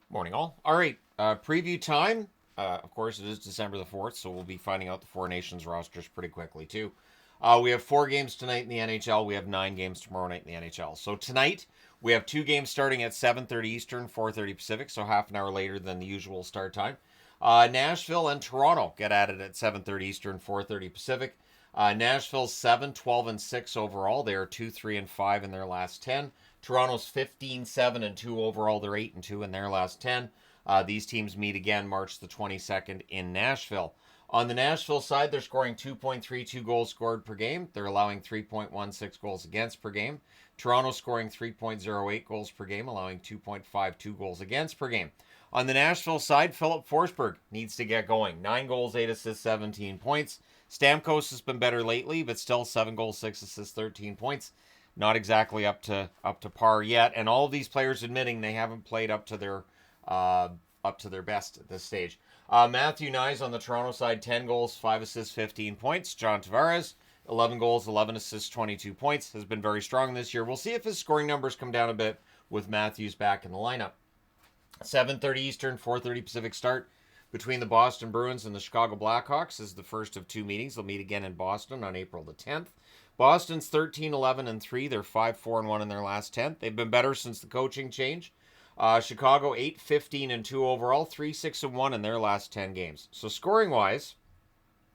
Morning, all. All right, preview time. Of course, it is December the 4th, so we'll be finding out the Four Nations rosters pretty quickly, too. We have 4 games tonight in the NHL. We have 9 games tomorrow night in the NHL. So tonight, we have 2 games starting at 7:30 Eastern, 4:30 Pacific, so half an hour later than the usual start time. Nashville and Toronto get at it at 7:30 Eastern, 4:30 Pacific. Nashville's 7, 12, and 6 overall. They are 2, 3, and 5 in their last 10. Toronto's 15, 7, and 2 overall. They're 8 and 2 in their last 10. These teams meet again March the 22nd in Nashville. On the Nashville side, they're scoring 2.32 goals scored per game. They're allowing 3.16 goals against per game. Toronto scoring 3.08 goals per game, allowing 2.52 goals against per game. On the Nashville side, Philip Forsberg needs to get going. 9 goals, 8 assists, 17 points. Stamkos has been better lately, but still 7 goals, 6 assists, 13 points. Not exactly up to par yet, and all of these players admitting they haven't played up to their best at this stage. Matthew Knies on the Toronto side, 10 goals, 5 assists, 15 points. John Tavares, 11 goals, 11 assists, 22 points. Has been very strong this year. We'll see if his scoring numbers come down a bit with Matthews back in the lineup. 7:30 Eastern, 4:30 Pacific start between the Boston Bruins and the Chicago Blackhawks is the first of 2 meetings. They'll meet again in Boston on April the 10th. Boston's 13, 11, and 3. They're 5, 4, and 1 in their last 10. They've been better since the coaching change. Chicago 8, 15, and 2 overall, 3, 6, and 1 in their last 10 games. So scoring wise,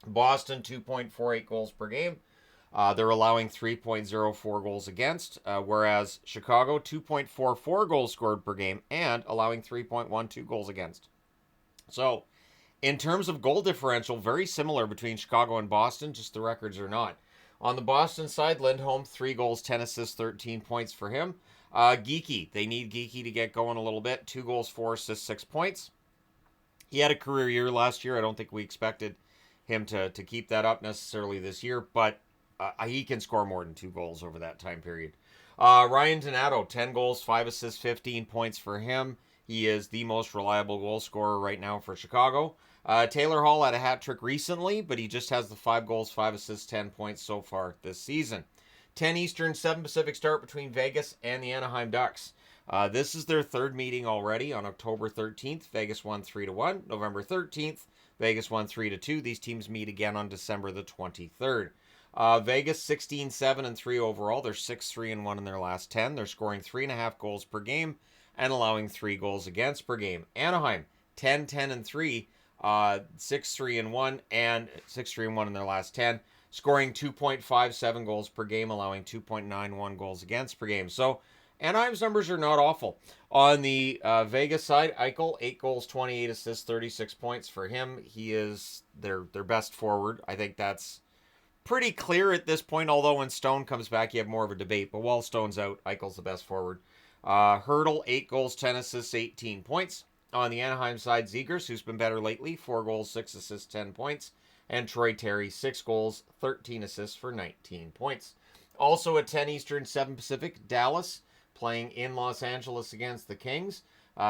Boston 2.48 goals per game. They're allowing 3.04 goals against, whereas Chicago 2.44 goals scored per game and allowing 3.12 goals against. So, in terms of goal differential, very similar between Chicago and Boston, just the records are not. On the Boston side, Lindholm, 3 goals, 10 assists, 13 points for him. Geeky, they need Geeky to get going a little bit. 2 goals, 4 assists, 6 points. He had a career year last year. I don't think we expected him to keep that up necessarily this year, but he can score more than 2 goals over that time period. Ryan Donato, 10 goals, 5 assists, 15 points for him. He is the most reliable goal scorer right now for Chicago. Taylor Hall had a hat trick recently, but he just has the 5 goals, 5 assists, 10 points so far this season. 10 Eastern, 7 Pacific start between Vegas and the Anaheim Ducks. This is their 3rd meeting already on October 13th. Vegas won 3-1. November 13th, Vegas won 3-2. These teams meet again on December the 23rd. Vegas 16, 7, and 3 overall. They're 6, 3, and 1 in their last 10. They're scoring 3.5 goals per game and allowing 3 goals against per game. Anaheim 10, 10, and 3. 6, 3, and 1, and 6, 3, and 1 in their last 10, scoring 2.57 goals per game, allowing 2.91 goals against per game. So Anaheim's numbers are not awful. On the Vegas side, Eichel, 8 goals, 28 assists, 36 points for him. He is their best forward. I think that's pretty clear at this point, although when Stone comes back, you have more of a debate. But while Stone's out, Eichel's the best forward. Hurdle, 8 goals, 10 assists, 18 points. On the Anaheim side, Zegers, who's been better lately, 4 goals, 6 assists, 10 points. And Troy Terry, 6 goals, 13 assists for 19 points. Also at 10 Eastern, 7 Pacific, Dallas playing in Los Angeles against the Kings.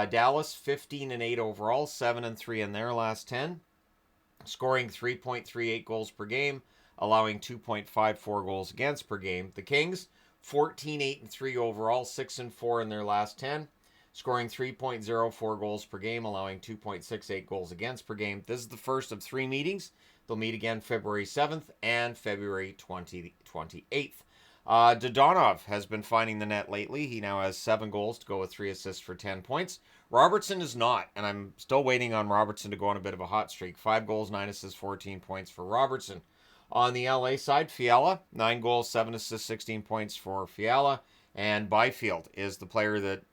Dallas, 15 and 8 overall, 7 and 3 in their last 10. Scoring 3.38 goals per game, allowing 2.54 goals against per game. The Kings, 14, 8, and 3 overall, 6 and 4 in their last 10. Scoring 3.04 goals per game, allowing 2.68 goals against per game. This is the first of 3 meetings. They'll meet again February 7th and February 28th. Dodonov has been finding the net lately. He now has 7 goals to go with 3 assists for 10 points. Robertson is not, and I'm still waiting on Robertson to go on a bit of a hot streak. 5 goals, 9 assists, 14 points for Robertson. On the LA side, Fiala, 9 goals, 7 assists, 16 points for Fiala. And Byfield is the player that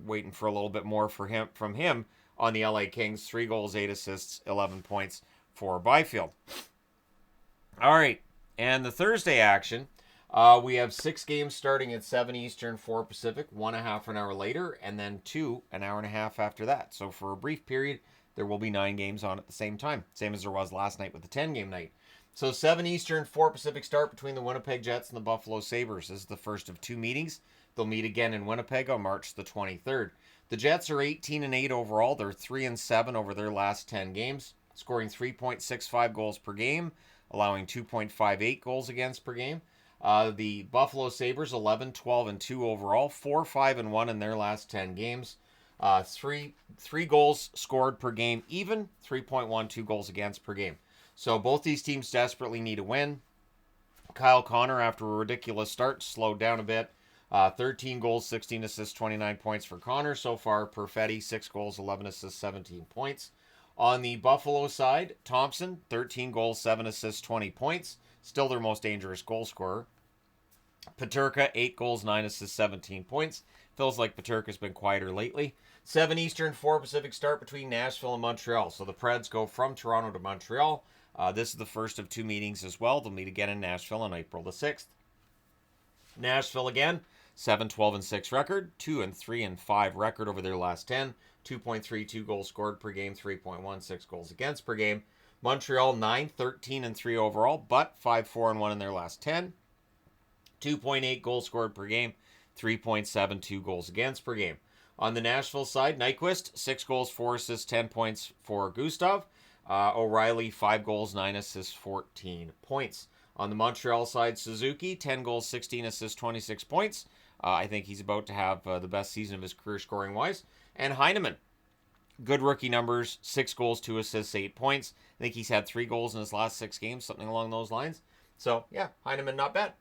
waiting for a little bit more from him on the LA Kings. 3 goals, 8 assists, 11 points for Byfield. All right, and the Thursday action, we have 6 games starting at 7 Eastern, 4 Pacific, 1.5 an hour later, and then 2 an hour and a half after that. So for a brief period, there will be 9 games on at the same time, same as there was last night with the 10-game night. So 7 Eastern, 4 Pacific start between the Winnipeg Jets and the Buffalo Sabres. This is the first of 2 meetings. They'll meet again in Winnipeg on March the 23rd. The Jets are 18 and 8 overall. They're 3 and 7 over their last 10 games, scoring 3.65 goals per game, allowing 2.58 goals against per game. The Buffalo Sabres 11, 12, and 2 overall, 4, 5, and 1 in their last 10 games. Three goals scored per game, even 3.12 goals against per game. So both these teams desperately need a win. Kyle Connor, after a ridiculous start, slowed down a bit. 13 goals, 16 assists, 29 points for Connor so far. Perfetti, 6 goals, 11 assists, 17 points. On the Buffalo side, Thompson, 13 goals, 7 assists, 20 points. Still their most dangerous goal scorer. Peterka, 8 goals, 9 assists, 17 points. Feels like Peterka's been quieter lately. 7 Eastern, 4 Pacific start between Nashville and Montreal. So the Preds go from Toronto to Montreal. This is the first of 2 meetings as well. They'll meet again in Nashville on April the 6th. Nashville again, 7-12-6 record, 2-3-5 record over their last 10, 2.32 goals scored per game, 3.16 goals against per game. Montreal 9-13-3 overall, but 5-4-1 in their last 10, 2.8 goals scored per game, 3.72 goals against per game. On the Nashville side, Nyquist, 6 goals, 4 assists, 10 points for Gustav. O'Reilly, 5 goals, 9 assists, 14 points. On the Montreal side, Suzuki, 10 goals, 16 assists, 26 points. I think he's about to have the best season of his career scoring-wise. And Heineman, good rookie numbers, 6 goals, 2 assists, 8 points. I think he's had 3 goals in his last 6 games, something along those lines. So, yeah, Heineman, not bad.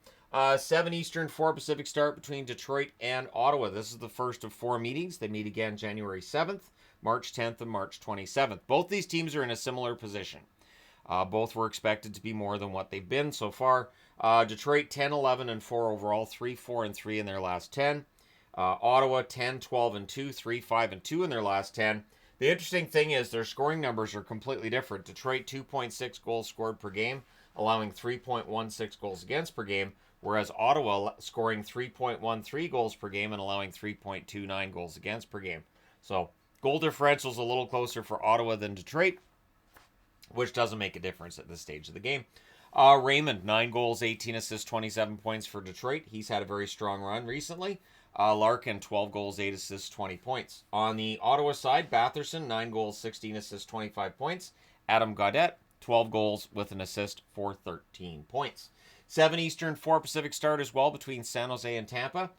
7 Eastern, 4 Pacific start between Detroit and Ottawa. This is the first of 4 meetings. They meet again January 7th, March 10th, and March 27th. Both these teams are in a similar position. Both were expected to be more than what they've been so far. Detroit 10-11-4 overall, 3-4-3 in their last 10. Ottawa 10-12-2, 3-5-2 in their last 10. The interesting thing is their scoring numbers are completely different. Detroit 2.6 goals scored per game, allowing 3.16 goals against per game, whereas Ottawa scoring 3.13 goals per game and allowing 3.29 goals against per game. So goal differential is a little closer for Ottawa than Detroit, which doesn't make a difference at this stage of the game. Raymond, 9 goals, 18 assists, 27 points for Detroit. He's had a very strong run recently. Larkin, 12 goals, 8 assists, 20 points. On the Ottawa side, Batherson, 9 goals, 16 assists, 25 points. Adam Gaudette, 12 goals with an assist for 13 points. 7 Eastern, 4 Pacific start as well between San Jose and Tampa.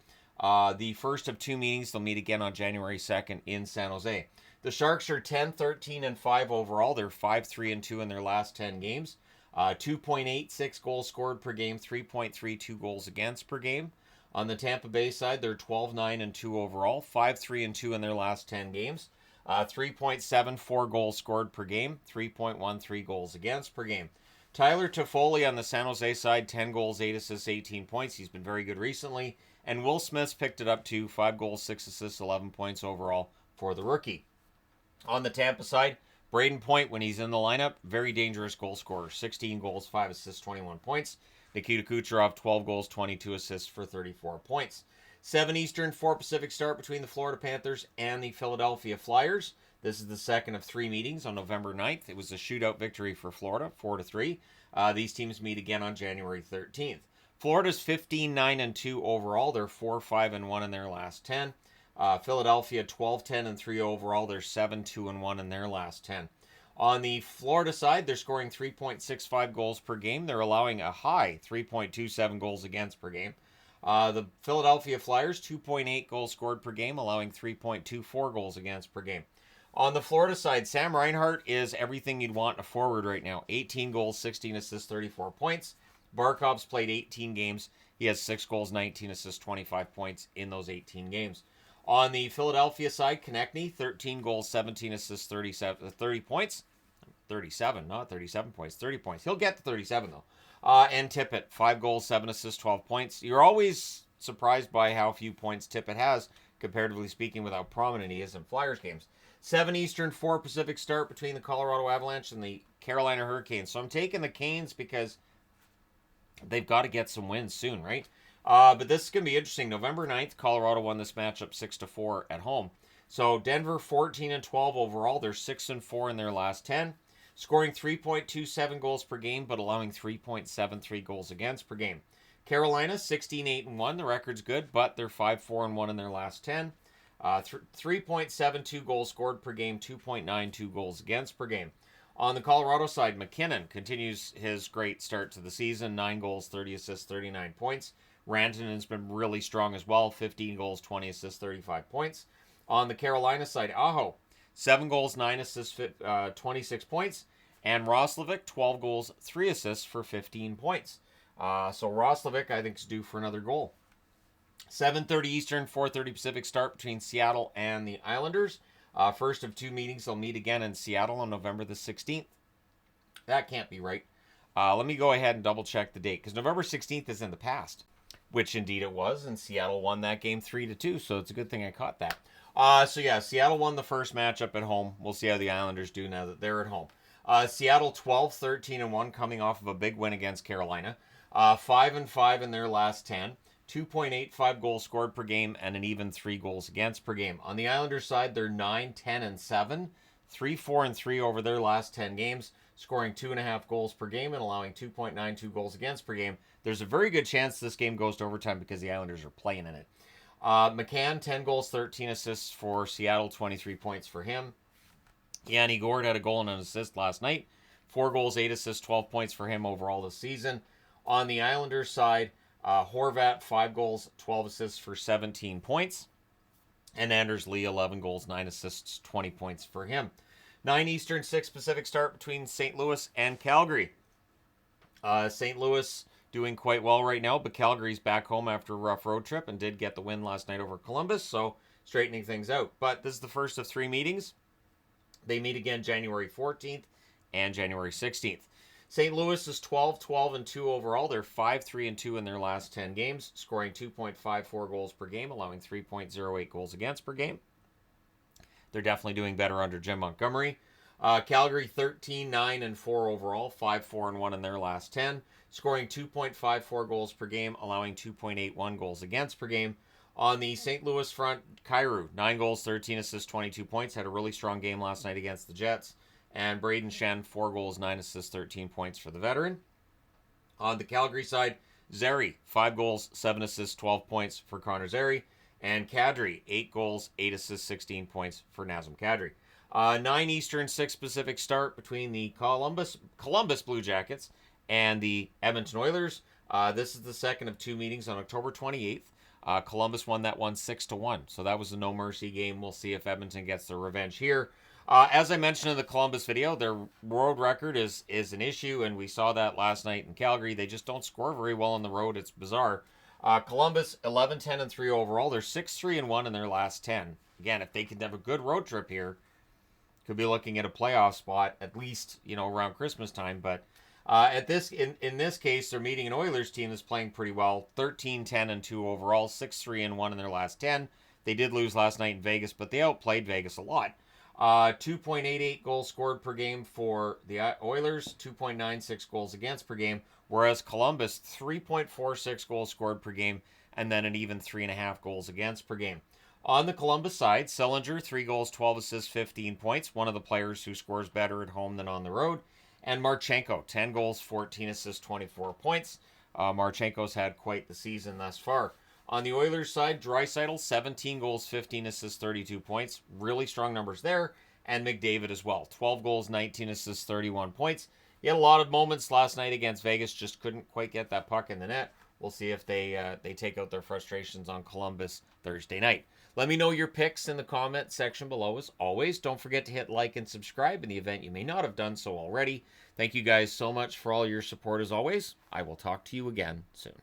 The first of 2 meetings, they'll meet again on January 2nd in San Jose. The Sharks are 10-13-5 overall. They're 5-3-2 in their last 10 games. 2.86 goals scored per game, 3.32 goals against per game. On the Tampa Bay side, they're 12-9-2 overall, 5-3-2 in their last 10 games. 3.74 goals scored per game, 3.13 goals against per game. Tyler Toffoli on the San Jose side, 10 goals, 8 assists, 18 points. He's been very good recently. And Will Smith's picked it up to 5 goals, 6 assists, 11 points overall for the rookie. On the Tampa side, Braden Point, when he's in the lineup, very dangerous goal scorer. 16 goals, 5 assists, 21 points. Nikita Kucherov, 12 goals, 22 assists for 34 points. 7 Eastern, 4 Pacific start between the Florida Panthers and the Philadelphia Flyers. This is the second of 3 meetings on November 9th. It was a shootout victory for Florida, 4-3. These teams meet again on January 13th. Florida's 15-9-2 overall. They're 4-5-1 in their last 10. Philadelphia 12-10-3 overall. They're 7-2-1 in their last 10. On the Florida side, they're scoring 3.65 goals per game. They're allowing a high 3.27 goals against per game. The Philadelphia Flyers, 2.8 goals scored per game, allowing 3.24 goals against per game. On the Florida side, Sam Reinhart is everything you'd want in a forward right now. 18 goals, 16 assists, 34 points. Barkov's played 18 games. He has 6 goals, 19 assists, 25 points in those 18 games. On the Philadelphia side, Konechny, 13 goals, 17 assists, 30 points. 37, not 37 points, 30 points. He'll get to 37, though. And Tippett, 5 goals, 7 assists, 12 points. You're always surprised by how few points Tippett has, comparatively speaking, with how prominent he is in Flyers games. 7 Eastern, 4 Pacific start between the Colorado Avalanche and the Carolina Hurricanes. So I'm taking the Canes because they've got to get some wins soon, right? But this is going to be interesting. November 9th, Colorado won this matchup 6-4 at home. So Denver 14-12 overall. They're 6-4 in their last 10. Scoring 3.27 goals per game, but allowing 3.73 goals against per game. Carolina 16-8-1. The record's good, but they're 5-4-1 in their last 10. 3.72 goals scored per game, 2.92 goals against per game. On the Colorado side, McKinnon continues his great start to the season. 9 goals, 30 assists, 39 points. Rantanen's been really strong as well. 15 goals, 20 assists, 35 points. On the Carolina side, Aho, 7 goals, 9 assists, 26 points. And Roslovic, 12 goals, 3 assists for 15 points. So Roslovic, I think, is due for another goal. 7:30 Eastern, 4:30 Pacific start between Seattle and the Islanders. First of 2 meetings. They'll meet again in Seattle on November the 16th. That can't be right. Let me go ahead and double check the date, because November 16th is in the past, which indeed it was, and Seattle won that game 3-2, so it's a good thing I caught that. Seattle won the first matchup at home. We'll see how the Islanders do now that they're at home. Seattle 12-13-1, coming off of a big win against Carolina. 5-5 in their last 10. 2.85 goals scored per game, and an even 3 goals against per game. On the Islanders side, they're 9-10-7, 3-4-3 over their last 10 games, scoring 2.5 goals per game and allowing 2.92 goals against per game. There's a very good chance this game goes to overtime because the Islanders are playing in it. McCann, 10 goals, 13 assists for Seattle, 23 points for him. Yanni Gourde had a goal and an assist last night. 4 goals, 8 assists, 12 points for him overall this season. On the Islanders side, Horvat, 5 goals, 12 assists for 17 points. And Anders Lee, 11 goals, 9 assists, 20 points for him. 9 Eastern, 6 Pacific start between St. Louis and Calgary. St. Louis doing quite well right now, but Calgary's back home after a rough road trip and did get the win last night over Columbus, so straightening things out. But this is the first of 3 meetings. They meet again January 14th and January 16th. St. Louis is 12-12-2 overall. They're 5-3-2 in their last 10 games, scoring 2.54 goals per game, allowing 3.08 goals against per game. They're definitely doing better under Jim Montgomery. Calgary 13-9-4 overall, 5-4-1 in their last 10, scoring 2.54 goals per game, allowing 2.81 goals against per game. On the St. Louis front, Kyrou, 9 goals, 13 assists, 22 points, had a really strong game last night against the Jets. And Braden Shen, 4 goals, 9 assists, 13 points for the veteran. On the Calgary side, Zary, 5 goals, 7 assists, 12 points for Connor Zary. And Kadri, 8 goals, 8 assists, 16 points for Nazem Kadri. 9 Eastern, 6 Pacific start between the Columbus Blue Jackets and the Edmonton Oilers. This is the second of 2 meetings on October 28th. Columbus won that one 6-1, so that was a no-mercy game. We'll see if Edmonton gets their revenge here. As I mentioned in the Columbus video, their road record is an issue, and we saw that last night in Calgary. They just don't score very well on the road. It's bizarre. Columbus, 11-10-3 overall. They're 6-3-1 in their last 10. Again, if they can have a good road trip here, could be looking at a playoff spot, at least, around Christmas time. But in this case, they're meeting an Oilers team that's playing pretty well. 13-10-2 overall, 6-3-1 in their last 10. They did lose last night in Vegas, but they outplayed Vegas a lot. 2.88 goals scored per game for the Oilers, 2.96 goals against per game, whereas Columbus, 3.46 goals scored per game, and then an even 3.5 goals against per game. On the Columbus side, Sillinger, 3 goals, 12 assists, 15 points, one of the players who scores better at home than on the road. And Marchenko, 10 goals, 14 assists, 24 points. Marchenko's had quite the season thus far. On the Oilers side, Draisaitl, 17 goals, 15 assists, 32 points. Really strong numbers there. And McDavid as well. 12 goals, 19 assists, 31 points. He had a lot of moments last night against Vegas, just couldn't quite get that puck in the net. We'll see if they take out their frustrations on Columbus Thursday night. Let me know your picks in the comment section below. As always, don't forget to hit like and subscribe in the event you may not have done so already. Thank you guys so much for all your support as always. I will talk to you again soon.